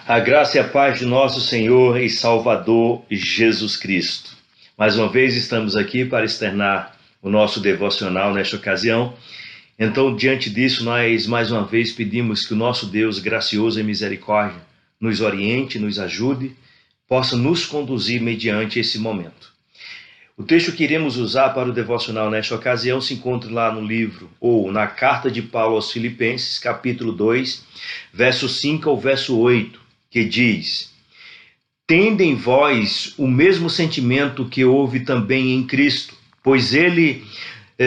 A graça e a paz de nosso Senhor e Salvador Jesus Cristo. Mais uma vez estamos aqui para externar o nosso devocional nesta ocasião. Então, diante disso, nós mais uma vez pedimos que o nosso Deus, gracioso e misericórdia, nos oriente, nos ajude, possa nos conduzir mediante esse momento. O texto que iremos usar para o devocional nesta ocasião se encontra lá no livro, ou na carta de Paulo aos Filipenses, capítulo 2, verso 5 ao verso 8, que diz: Tende em vós o mesmo sentimento que houve também em Cristo, pois ele,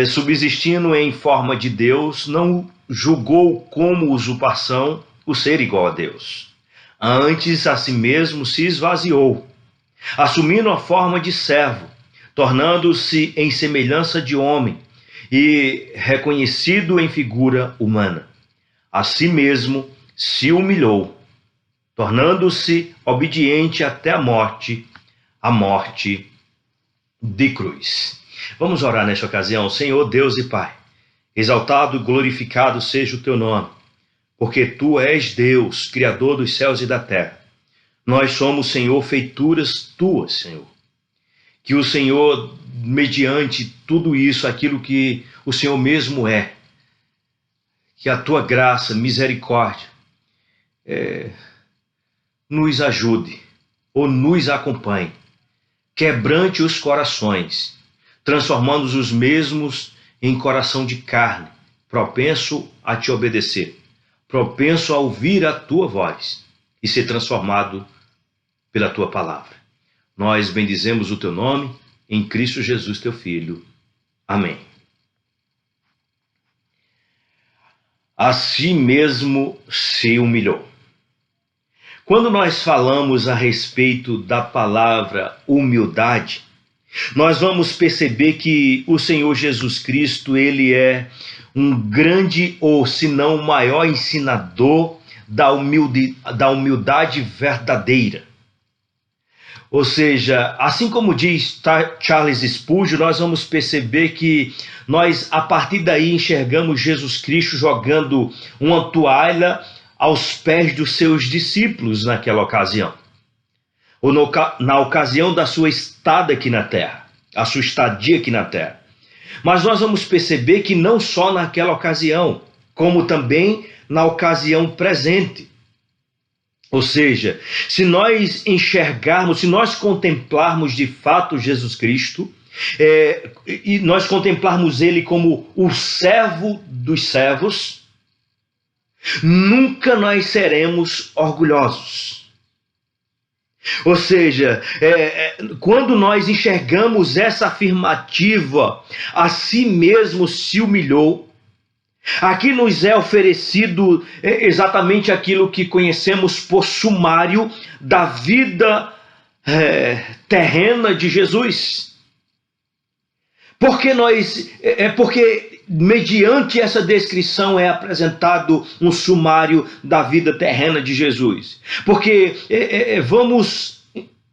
subsistindo em forma de Deus, não julgou como usurpação o ser igual a Deus. Antes, a si mesmo se esvaziou, assumindo a forma de servo, tornando-se em semelhança de homem e reconhecido em figura humana. A si mesmo se humilhou, tornando-se obediente até a morte de cruz. Vamos orar nesta ocasião. Senhor Deus e Pai, exaltado e glorificado seja o teu nome, porque tu és Deus, Criador dos céus e da terra. Nós somos, Senhor, feituras tuas, Senhor. Que o Senhor, mediante tudo isso, aquilo que o Senhor mesmo é, que a tua graça, misericórdia, nos ajude ou nos acompanhe, quebrante os corações, transformando os mesmos em coração de carne, propenso a te obedecer, propenso a ouvir a tua voz e ser transformado pela tua palavra. Nós bendizemos o teu nome, em Cristo Jesus, teu Filho. Amém. A si mesmo se humilhou. Quando nós falamos a respeito da palavra humildade, nós vamos perceber que o Senhor Jesus Cristo, ele é um grande, ou se não o maior ensinador da humildade verdadeira. Ou seja, assim como diz Charles Spurgeon, nós vamos perceber que nós, a partir daí, enxergamos Jesus Cristo jogando uma toalha aos pés dos seus discípulos naquela ocasião. Ou na ocasião da sua estada aqui na terra, a sua estadia aqui na terra. Mas nós vamos perceber que não só naquela ocasião, como também na ocasião presente. Ou seja, se nós enxergarmos, se nós contemplarmos de fato Jesus Cristo, e nós contemplarmos ele como o servo dos servos, nunca nós seremos orgulhosos. Ou seja, quando nós enxergamos essa afirmativa, a si mesmo se humilhou, aqui nos é oferecido exatamente aquilo que conhecemos por sumário da vida terrena de Jesus. Porque mediante essa descrição é apresentado um sumário da vida terrena de Jesus. Porque vamos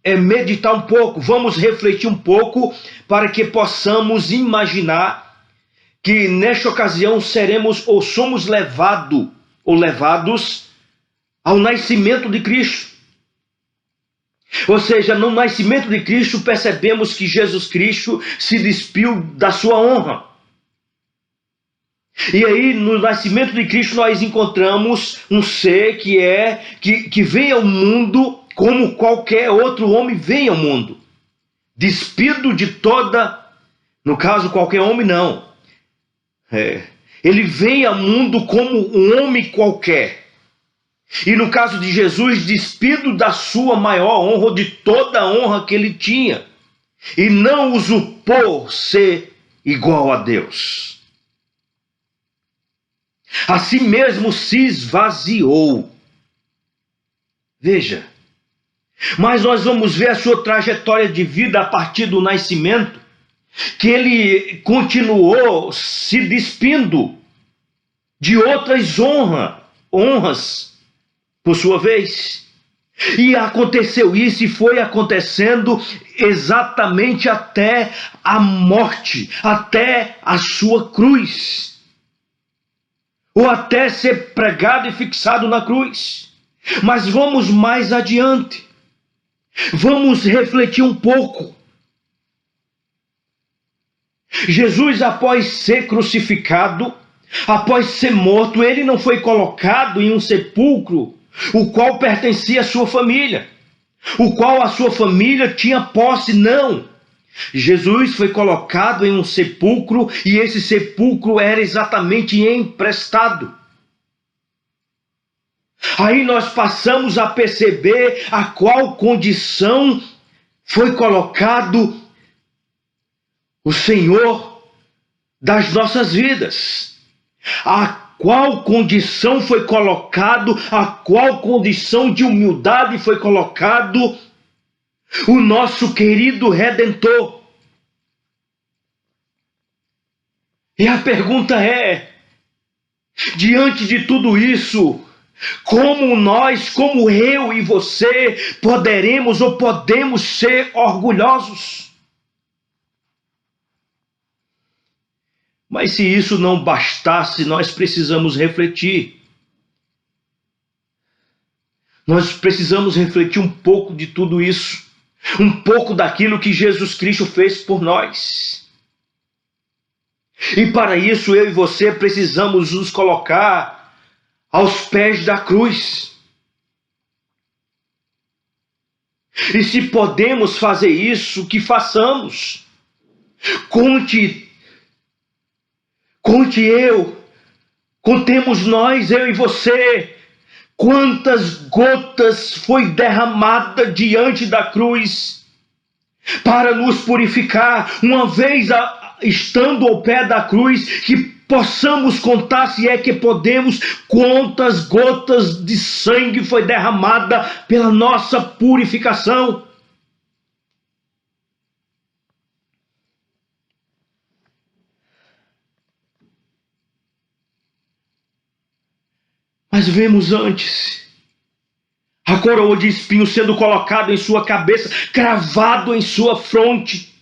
meditar um pouco, vamos refletir um pouco para que possamos imaginar que nesta ocasião seremos ou somos levados ao nascimento de Cristo. Ou seja, no nascimento de Cristo percebemos que Jesus Cristo se despiu da sua honra. E aí no nascimento de Cristo nós encontramos um ser que vem ao mundo como qualquer outro homem vem ao mundo. Despido de toda, no caso qualquer homem não. Ele vem ao mundo como um homem qualquer. E no caso de Jesus, despido da sua maior honra, de toda a honra que ele tinha. E não usurpou ser igual a Deus. A si mesmo se esvaziou. Veja. Mas nós vamos ver a sua trajetória de vida a partir do nascimento, que ele continuou se despindo de outras honras, por sua vez. E aconteceu isso e foi acontecendo exatamente até a morte, até a sua cruz. Ou até ser pregado e fixado na cruz. Mas vamos mais adiante. Vamos refletir um pouco. Jesus, após ser crucificado, após ser morto, ele não foi colocado em um sepulcro, o qual pertencia à sua família, o qual a sua família tinha posse, não. Jesus foi colocado em um sepulcro e esse sepulcro era exatamente emprestado. Aí nós passamos a perceber a qual condição foi colocado o Senhor das nossas vidas. A qual condição foi colocado, a qual condição de humildade foi colocado o nosso querido Redentor. E a pergunta é, diante de tudo isso, como nós, como eu e você, poderemos ou podemos ser orgulhosos? Mas se isso não bastasse, nós precisamos refletir. Nós precisamos refletir um pouco de tudo isso. Um pouco daquilo que Jesus Cristo fez por nós. E para isso eu e você precisamos nos colocar aos pés da cruz. E se podemos fazer isso, que façamos. Contemos nós, eu e você, quantas gotas foi derramada diante da cruz para nos purificar, uma vez estando ao pé da cruz, que possamos contar, se é que podemos, quantas gotas de sangue foi derramada pela nossa purificação. Mas vemos antes a coroa de espinhos sendo colocada em sua cabeça, cravado em sua fronte.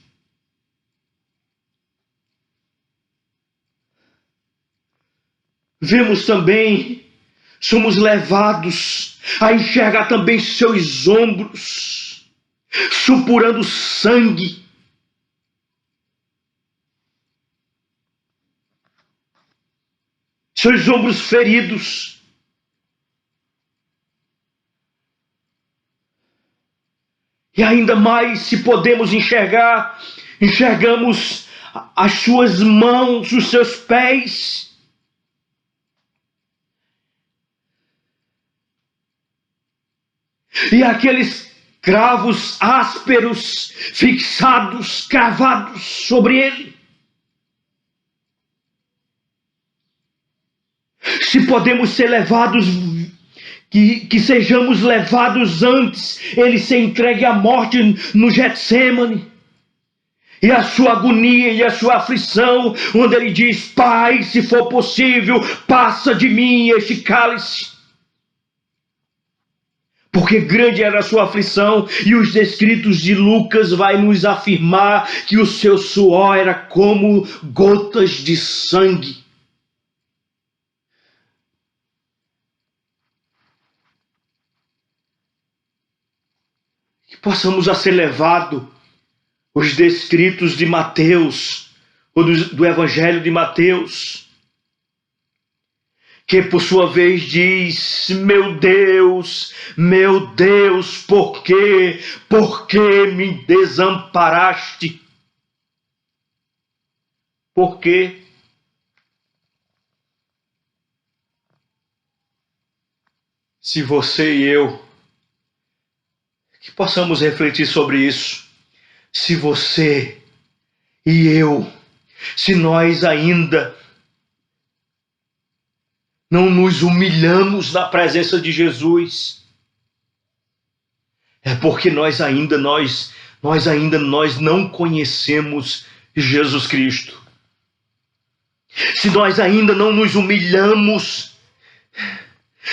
Vemos também, somos levados a enxergar também seus ombros, supurando sangue. Seus ombros feridos. E ainda mais, se podemos enxergamos as suas mãos, os seus pés. E aqueles cravos ásperos, fixados, cravados sobre ele. Se podemos ser levados, que sejamos levados antes, ele se entregue à morte no Getsêmani. E a sua agonia e a sua aflição, onde ele diz, Pai, se for possível, passa de mim este cálice. Porque grande era a sua aflição, e os descritos de Lucas vai nos afirmar que o seu suor era como gotas de sangue. Que possamos a ser levados os descritos de Mateus, ou do Evangelho de Mateus, que por sua vez diz, meu Deus, por que me desamparaste? Por quê? Se você e eu, que possamos refletir sobre isso, se você e eu, se nós ainda não nos humilhamos na presença de Jesus, é porque nós ainda não conhecemos Jesus Cristo. Se nós ainda não nos humilhamos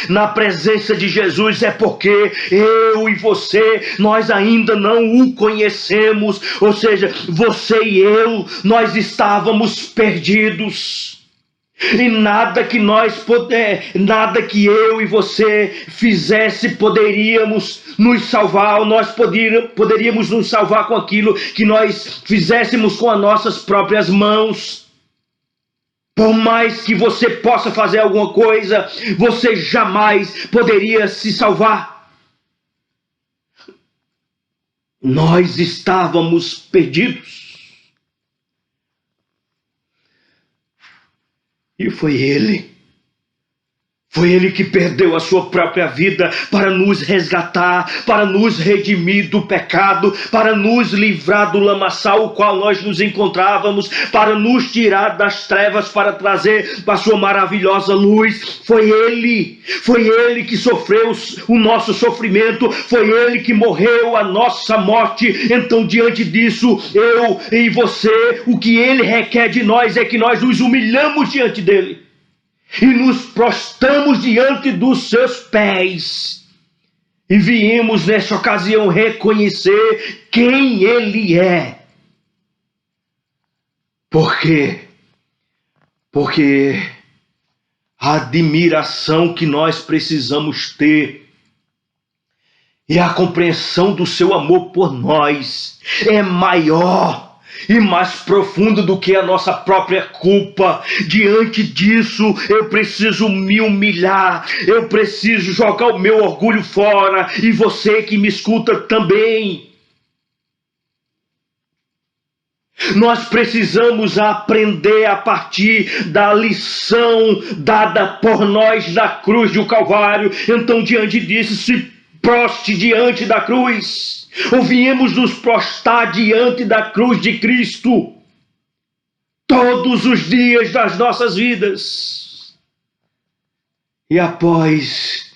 na presença de Jesus, é porque eu e você, nós ainda não o conhecemos. Ou seja, você e eu, nós estávamos perdidos. E nada que nada que eu e você fizesse poderíamos nos salvar, ou nós poderíamos nos salvar com aquilo que nós fizéssemos com as nossas próprias mãos. Por mais que você possa fazer alguma coisa, você jamais poderia se salvar. Nós estávamos perdidos. E foi Ele que perdeu a sua própria vida para nos resgatar, para nos redimir do pecado, para nos livrar do lamaçal o qual nós nos encontrávamos, para nos tirar das trevas, para trazer a sua maravilhosa luz. Foi Ele que sofreu o nosso sofrimento, foi Ele que morreu a nossa morte. Então, diante disso, eu e você, o que Ele requer de nós é que nós nos humilhamos diante dEle e nos prostramos diante dos seus pés. E viemos nessa ocasião reconhecer quem Ele é. Por quê? Porque a admiração que nós precisamos ter e a compreensão do seu amor por nós é maior e mais profundo do que a nossa própria culpa. Diante disso, eu preciso me humilhar, eu preciso jogar o meu orgulho fora, e você que me escuta também. Nós precisamos aprender a partir da lição dada por nós na cruz do Calvário. Então, diante disso, se proste diante da cruz. Ou viemos nos prostrar diante da cruz de Cristo todos os dias das nossas vidas. E após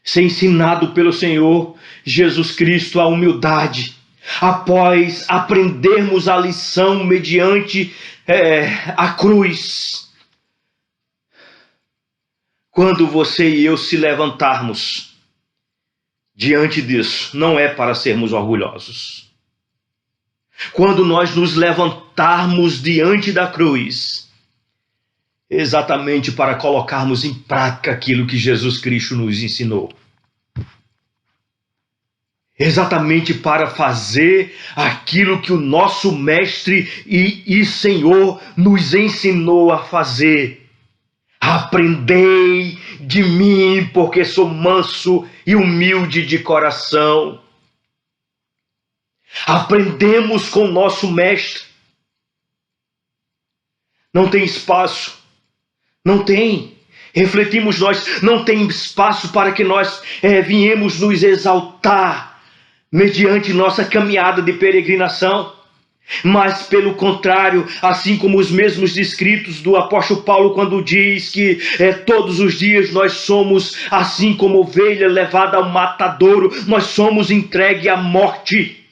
ser ensinado pelo Senhor Jesus Cristo a humildade, após aprendermos a lição mediante a cruz, quando você e eu se levantarmos diante disso, não é para sermos orgulhosos. Quando nós nos levantarmos diante da cruz, exatamente para colocarmos em prática aquilo que Jesus Cristo nos ensinou. Exatamente para fazer aquilo que o nosso Mestre e Senhor nos ensinou a fazer. Aprendei de mim, porque sou manso e humilde de coração. Aprendemos com o nosso Mestre. Não tem espaço. Não tem. Refletimos nós. Não tem espaço para que nós viemos nos exaltar mediante nossa caminhada de peregrinação. Mas, pelo contrário, assim como os mesmos escritos do apóstolo Paulo, quando diz que todos os dias nós somos, assim como ovelha levada ao matadouro, nós somos entregue à morte.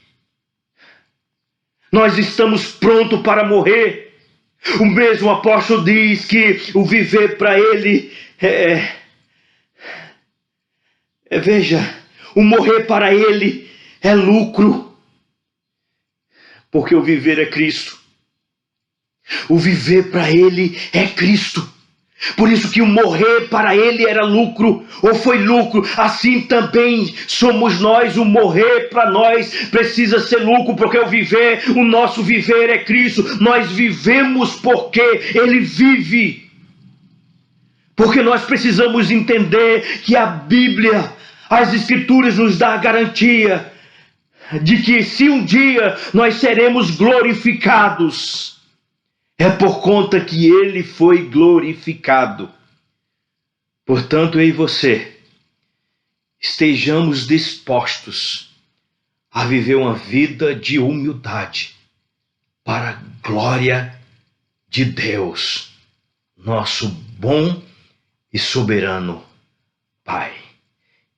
Nós estamos prontos para morrer. O mesmo apóstolo diz que o viver para ele veja, o morrer para ele é lucro. Porque o viver é Cristo. O viver para Ele é Cristo. Por isso que o morrer para Ele era lucro, ou foi lucro. Assim também somos nós. O morrer para nós precisa ser lucro, porque o nosso viver é Cristo. Nós vivemos porque Ele vive. Porque nós precisamos entender que a Bíblia, as Escrituras nos dão a garantia de que se um dia nós seremos glorificados, é por conta que Ele foi glorificado. Portanto, eu e você estejamos dispostos a viver uma vida de humildade para a glória de Deus, nosso bom e soberano Pai.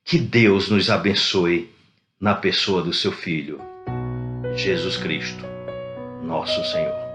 Que Deus nos abençoe na pessoa do seu Filho, Jesus Cristo, nosso Senhor.